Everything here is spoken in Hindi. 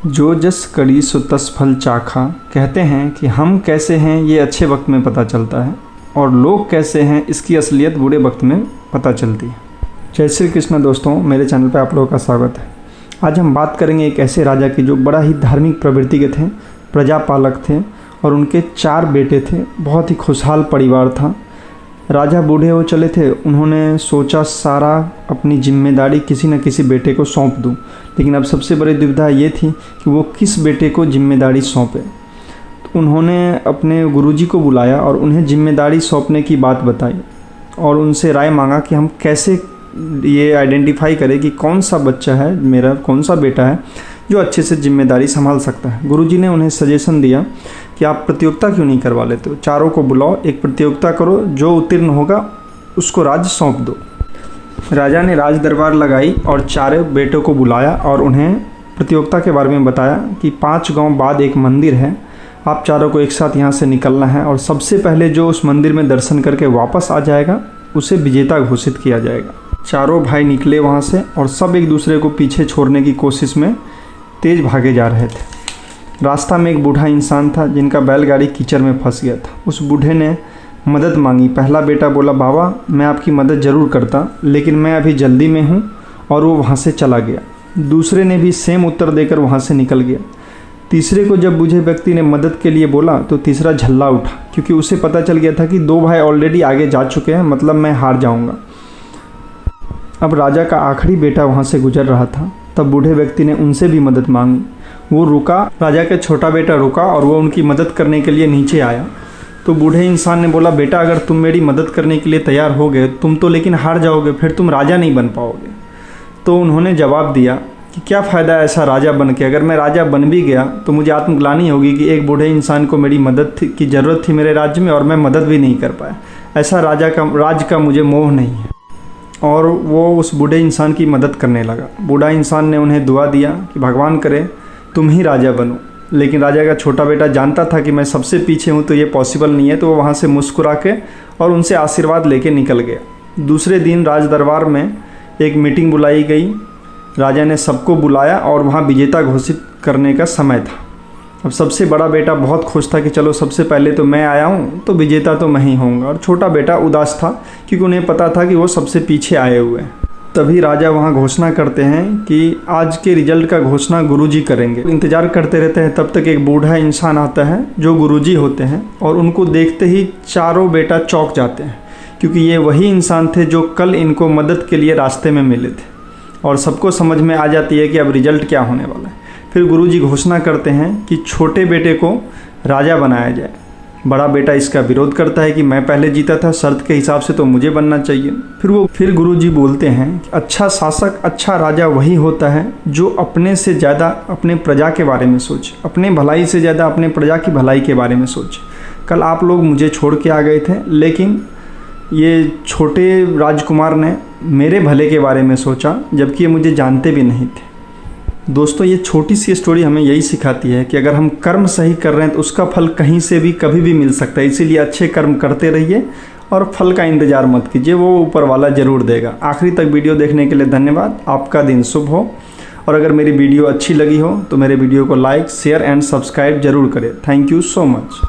जो जस करी सो तस फल चाखा। कहते हैं कि हम कैसे हैं ये अच्छे वक्त में पता चलता है और लोग कैसे हैं इसकी असलियत बुरे वक्त में पता चलती है। जय श्री कृष्ण दोस्तों, मेरे चैनल पर आप लोगों का स्वागत है। आज हम बात करेंगे एक ऐसे राजा की जो बड़ा ही धार्मिक प्रवृत्ति के थे, प्रजापालक थे और उनके 4 बेटे थे। बहुत ही खुशहाल परिवार था। राजा बूढ़े हो चले थे, उन्होंने सोचा सारा अपनी जिम्मेदारी किसी न किसी बेटे को सौंप दूं, लेकिन अब सबसे बड़ी दुविधा ये थी कि वो किस बेटे को जिम्मेदारी सौंपे। तो उन्होंने अपने गुरुजी को बुलाया और उन्हें जिम्मेदारी सौंपने की बात बताई और उनसे राय मांगा कि हम कैसे ये आइडेंटिफाई करें कि कौन सा बच्चा है मेरा, कौन सा बेटा है जो अच्छे से जिम्मेदारी संभाल सकता है। गुरुजी ने उन्हें सजेशन दिया कि आप प्रतियोगिता क्यों नहीं करवा लेते हो, चारों को बुलाओ, एक प्रतियोगिता करो, जो उत्तीर्ण होगा उसको राज्य सौंप दो। राजा ने राज दरबार लगाई और 4 बेटों को बुलाया और उन्हें प्रतियोगिता के बारे में बताया कि 5 गांव बाद एक मंदिर है, आप चारों को एक साथ यहाँ से निकलना है और सबसे पहले जो उस मंदिर में दर्शन करके वापस आ जाएगा उसे विजेता घोषित किया जाएगा। चारों भाई निकले वहाँ से और सब एक दूसरे को पीछे छोड़ने की कोशिश में तेज भागे जा रहे थे। रास्ता में एक बूढ़ा इंसान था जिनका बैलगाड़ी कीचड़ में फंस गया था। उस बूढ़े ने मदद मांगी। पहला बेटा बोला, बाबा मैं आपकी मदद ज़रूर करता, लेकिन मैं अभी जल्दी में हूँ, और वो वहाँ से चला गया। दूसरे ने भी सेम उत्तर देकर वहाँ से निकल गया। तीसरे को जब बूढ़े व्यक्ति ने मदद के लिए बोला तो तीसरा झल्ला उठा, क्योंकि उसे पता चल गया था कि 2 भाई ऑलरेडी आगे जा चुके हैं, मतलब मैं हार जाऊँगा। अब राजा का आखिरी बेटा वहाँ से गुजर रहा था। तब बूढ़े व्यक्ति ने उनसे भी मदद मांगी। वो रुका, राजा का छोटा बेटा रुका और वो उनकी मदद करने के लिए नीचे आया। तो बूढ़े इंसान ने बोला, बेटा अगर तुम मेरी मदद करने के लिए तैयार हो गए, तुम तो लेकिन हार जाओगे, फिर तुम राजा नहीं बन पाओगे। तो उन्होंने जवाब दिया कि क्या फ़ायदा ऐसा राजा बन के, अगर मैं राजा बन भी गया तो मुझे आत्मग्लानि होगी कि एक बूढ़े इंसान को मेरी मदद की ज़रूरत थी मेरे राज्य में और मैं मदद भी नहीं कर पाया। ऐसा राज का मुझे मोह नहीं है। और वो उस बूढ़े इंसान की मदद करने लगा। बूढ़ा इंसान ने उन्हें दुआ दिया कि भगवान करे तुम ही राजा बनो। लेकिन राजा का छोटा बेटा जानता था कि मैं सबसे पीछे हूँ तो ये पॉसिबल नहीं है, तो वो वहाँ से मुस्कुरा के और उनसे आशीर्वाद लेके निकल गया। दूसरे दिन राज दरबार में एक मीटिंग बुलाई गई। राजा ने सबको बुलाया और वहाँ विजेता घोषित करने का समय था। अब सबसे बड़ा बेटा बहुत खुश था कि चलो सबसे पहले तो मैं आया हूँ तो विजेता तो मैं ही होऊंगा, और छोटा बेटा उदास था क्योंकि उन्हें पता था कि वो सबसे पीछे आए हुए हैं। तभी राजा वहाँ घोषणा करते हैं कि आज के रिजल्ट का घोषणा गुरुजी करेंगे। इंतज़ार करते रहते हैं, तब तक एक बूढ़ा इंसान आता है जो गुरुजी होते हैं और उनको देखते ही चारों बेटा चौंक जाते हैं, क्योंकि ये वही इंसान थे जो कल इनको मदद के लिए रास्ते में मिले थे। और सबको समझ में आ जाती है कि अब रिजल्ट क्या होने वाला है। फिर गुरुजी घोषणा करते हैं कि छोटे बेटे को राजा बनाया जाए। बड़ा बेटा इसका विरोध करता है कि मैं पहले जीता था, शर्त के हिसाब से तो मुझे बनना चाहिए। फिर गुरुजी बोलते हैं कि अच्छा शासक, अच्छा राजा वही होता है जो अपने से ज़्यादा अपने प्रजा के बारे में सोचे, अपने भलाई से ज़्यादा अपने प्रजा की भलाई के बारे में सोचे। कल आप लोग मुझे छोड़ के आ गए थे, लेकिन ये छोटे राजकुमार ने मेरे भले के बारे में सोचा, जबकि ये मुझे जानते भी नहीं थे। दोस्तों, ये छोटी सी स्टोरी हमें यही सिखाती है कि अगर हम कर्म सही कर रहे हैं तो उसका फल कहीं से भी कभी भी मिल सकता है। इसीलिए अच्छे कर्म करते रहिए और फल का इंतज़ार मत कीजिए, वो ऊपर वाला ज़रूर देगा। आखिरी तक वीडियो देखने के लिए धन्यवाद। आपका दिन शुभ हो। और अगर मेरी वीडियो अच्छी लगी हो तो मेरे वीडियो को लाइक, शेयर एंड सब्सक्राइब जरूर करें। Thank you so much.